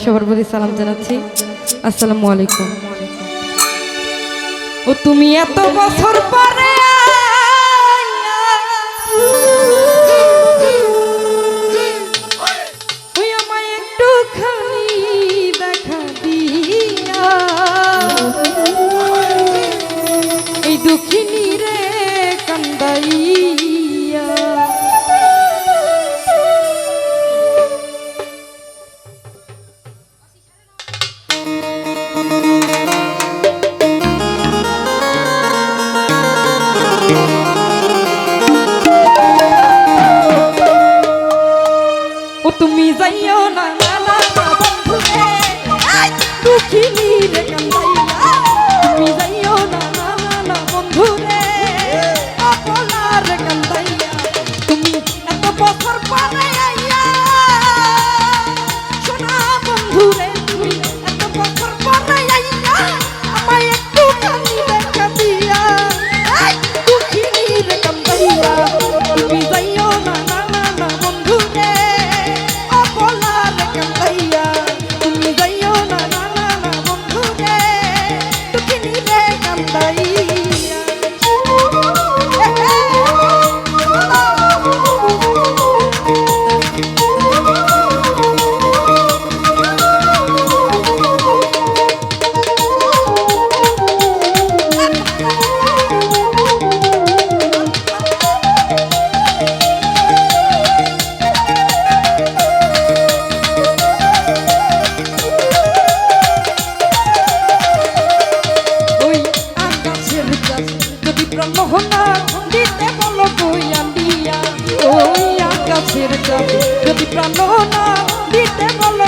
সবার প্রতি সালাম জানাচ্ছি। আসসালামু আলাইকুম। ও তুমি এত বছর পরে ওই আমায় একটুখানি দেখা দিয়া এই দুঃখিনী রে কান্দাইয়া ও তুমি যাইও না না না বন্ধু রে দুঃখিনী রে কান্দাইয়া তুমি যাইও না না না বন্ধু রে আপনা রে কান্দাইয়া তুমি এত বছর পরে আইয়া সোনা বন্ধু রে তুমি এত বছর পরে আইয়া আমায় একটু কানি দেখা দিয়া দুঃখিনী রে কান্দাইয়া তুমি যাইও না না না বন্ধু রে আপনা রে কান্দাইয়া তুমি যাইও না না না বন্ধু রে দুঃখিনী রে কান্দাইয়া মোহনা দিতে বলো বইয়া দিয়া ওই আকাশের চাবি যদি প্রাণ না দিতে বলো